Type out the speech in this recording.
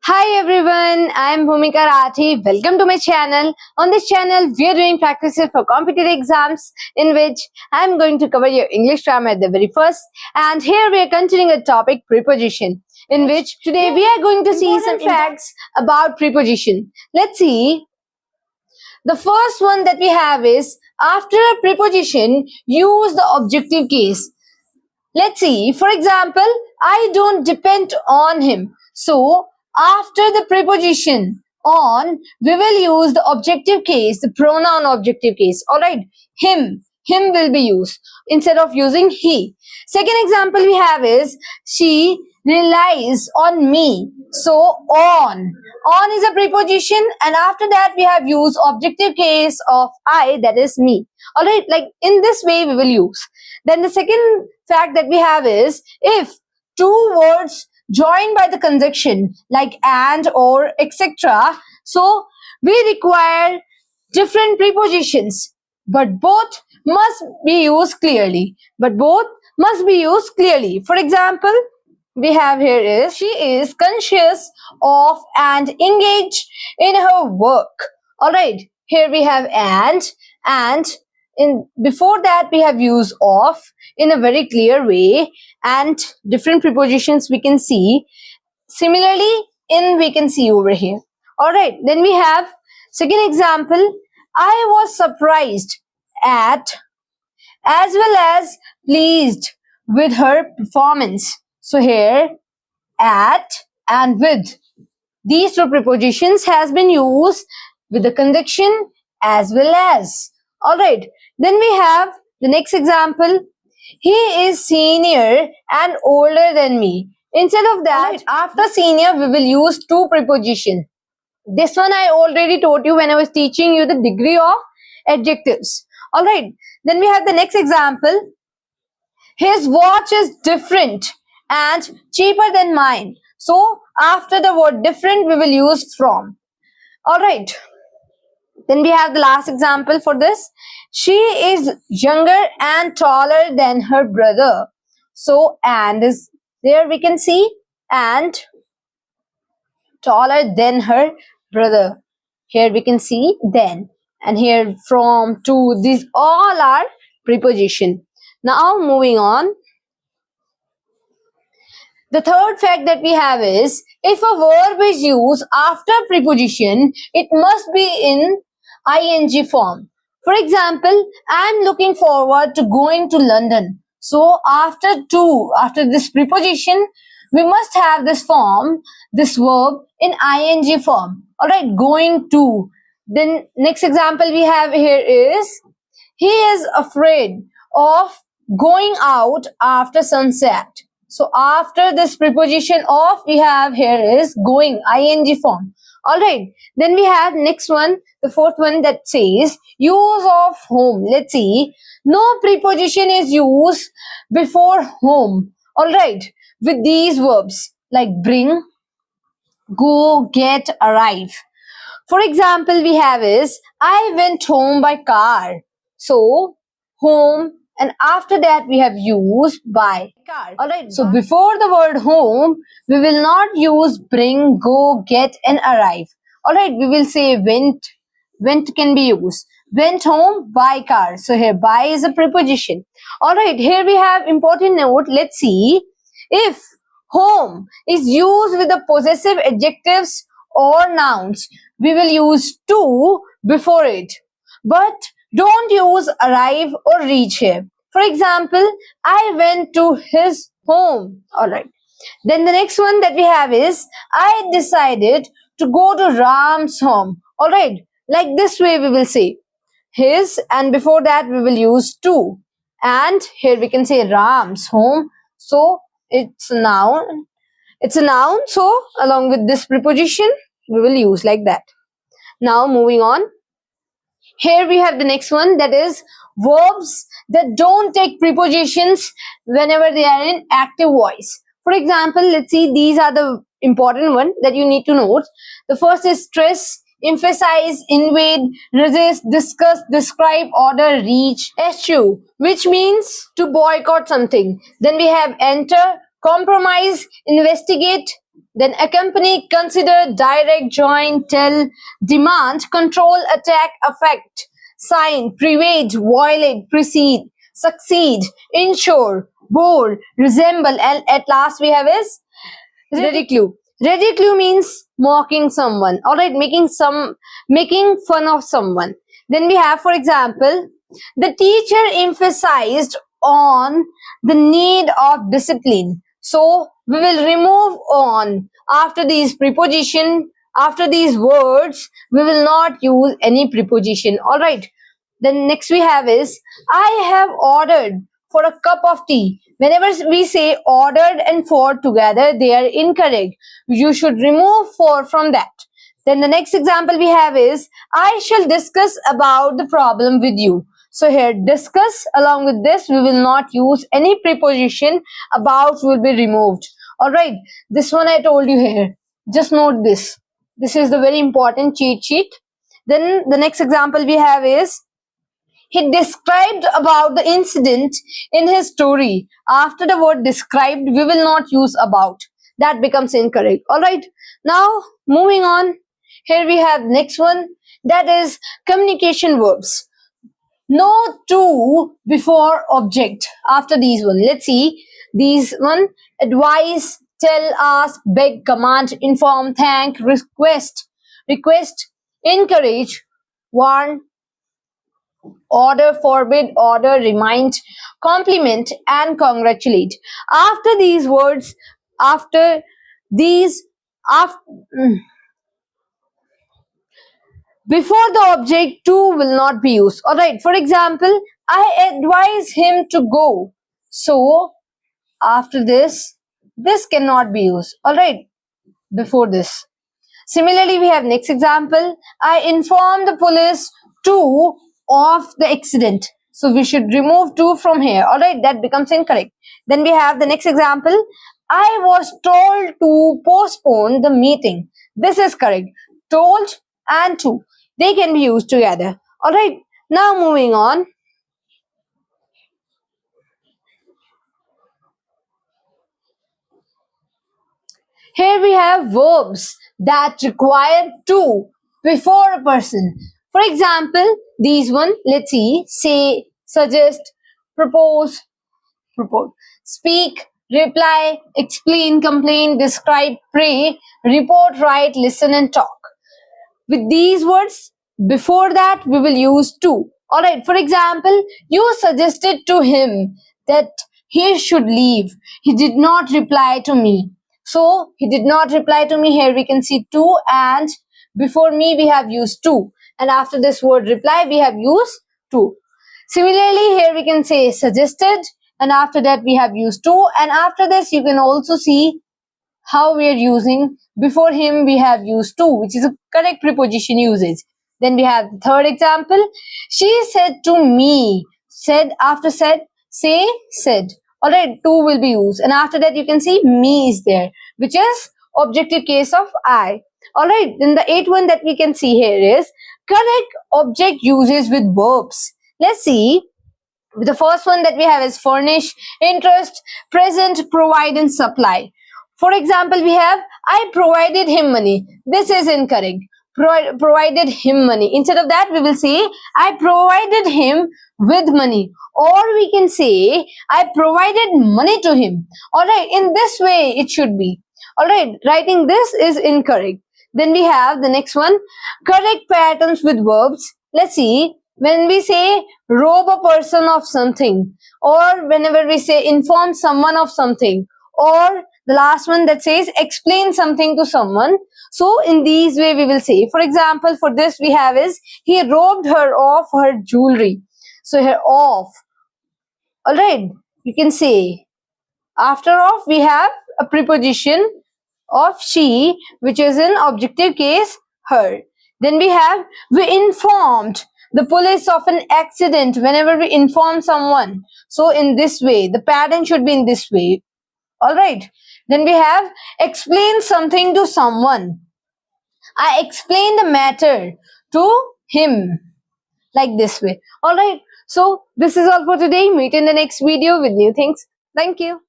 Hi everyone, I am Bhumika Rathi. Welcome to my channel. On this channel, we are doing practices for competitive exams in which I am going to cover your English grammar at the very first. And here we are continuing a topic, preposition, in which today we are going to see some facts about preposition. Let's see. The first one that we have is, after a preposition, use the objective case. Let's see. For example, I don't depend on him. So, after the preposition on, we will use the objective case, the pronoun objective case. Alright, him. Him will be used instead of using he. Second example we have is, she relies on me. So, on. On is a preposition, and after that we have used objective case of I, that is me. Alright, like in this way we will use. Then the second fact that we have is, if two words joined by the conjunction like and, or, etc. So we require different prepositions, but both must be used clearly. For example, we have here is, she is conscious of and engaged in her work. Alright, here we have and in before that we have used of in a very clear way, and different prepositions we can see. Similarly, in we can see over here. Alright, then we have second example, I was surprised at as well as pleased with her performance. So here at and with, these two prepositions has been used with the conjunction as well as. Alright, then we have the next example, he is senior and older than me. Instead of that, after senior, we will use two prepositions. This one I already told you when I was teaching you the degree of adjectives. Alright, then we have the next example, his watch is different and cheaper than mine. So, after the word different, we will use from. Alright. Then we have the last example for this. She is younger and taller than her brother. So, and is there we can see, and taller than her brother. Here we can see then. And here from, to, these all are preposition. Now moving on. The third fact that we have is, if a verb is used after preposition, it must be in ing form. For example, I am looking forward to going to London. So after this preposition, we must have this form, this verb in ing form. Alright, going to. Then next example we have here is, he is afraid of going out after sunset. So after this preposition of, we have here is going, ing form. Alright, then we have next one, the fourth one that says use of whom. Let's see, no preposition is used before whom. Alright, with these verbs like bring, go, get, arrive. For example, we have is, I went home by car. So home, and after that we have used by car. Alright, so before the word home, we will not use bring, go, get and arrive. Alright, we will say went. Went can be used. Went home by car. So here by is a preposition. Alright, here we have important note. Let's see. If home is used with the possessive adjectives or nouns, we will use to before it. But don't use arrive or reach here. For example, I went to his home. Alright. Then the next one that we have is, I decided to go to Ram's home. Alright. Like this way we will say his, and before that we will use to. And here we can say Ram's home. So it's a noun. It's a noun. So along with this preposition, we will use like that. Now moving on. Here we have the next one, that is verbs that don't take prepositions whenever they are in active voice. For example, let's see, these are the important one that you need to note. The first is stress, emphasize, invade, resist, discuss, describe, order, reach, eschew, which means to boycott something. Then we have enter, compromise, investigate, Then accompany, consider, direct, join, tell, demand, control, attack, affect, sign, prevade, violate, precede, succeed, ensure, bore, resemble, and at last we have is ridicule. Ridicule means mocking someone. All right, making fun of someone. Then we have, for example, the teacher emphasized on the need of discipline. So we will remove on after these preposition, after these words. We will not use any preposition. All right. Then next we have is I have ordered for a cup of tea. Whenever we say ordered and for together, they are incorrect. You should remove for from that. Then the next example we have is I shall discuss about the problem with you. So here discuss, along with this we will not use any preposition. About will be removed. All right, this one I told you here. Just note this. This is the very important cheat sheet. Then the next example we have is he described about the incident in his story. After the word described, we will not use about. That becomes incorrect. All right. Now, moving on. Here we have next one. That is communication verbs. No to before object. After these one. Let's see. These one. Advise, tell, ask, beg, command, inform, thank, request, encourage, warn, order, forbid, order, remind, compliment, and congratulate. After these words, after these, after, before the object to will not be used. All right. For example, I advise him to go. So after this cannot be used. All right. Before this. Similarly, we have next example. I inform the police to of the accident. So we should remove to from here. All right, that becomes incorrect. Then we have the next example. I was told to postpone the meeting. This is correct. Told and to. They can be used together. All right. Now moving on. Here we have verbs that require to before a person. For example, these one, let's see, say, suggest, propose, speak, reply, explain, complain, describe, pray, report, write, listen, and talk. With these words, before that, we will use to. All right, for example, you suggested to him that he should leave. He did not reply to me. So, he did not reply to me. Here we can see to, and before me we have used to. And after this word reply, we have used to. Similarly, here we can say suggested, and after that we have used to. And after this, you can also see how we are using. Before him, we have used to, which is a correct preposition usage. Then we have the third example. She said to me. Said, after said, say, said. Alright, to will be used. And after that, you can see me is there, which is objective case of I. Alright, then the eighth one that we can see here is correct object uses with verbs. Let's see. The first one that we have is furnish, interest, present, provide, and supply. For example, we have I provided him money. This is incorrect. Provided him money. Instead of that, we will say I provided him with money. Or we can say I provided money to him. Alright, in this way it should be. Alright, writing this is incorrect. Then we have the next one, correct patterns with verbs. Let's see. When we say rob a person of something, or whenever we say inform someone of something, or the last one that says explain something to someone. So in these way we will say, for example, for this we have is he robbed her of her jewelry. So here of. Alright, you can say after of we have a preposition of she, which is in objective case her. Then we have we informed the police of an accident whenever we inform someone. So in this way, the pattern should be in this way. Alright. Then we have explain something to someone. I explain the matter to him. Like this way. Alright. So this is all for today. Meet in the next video with new things. Thank you.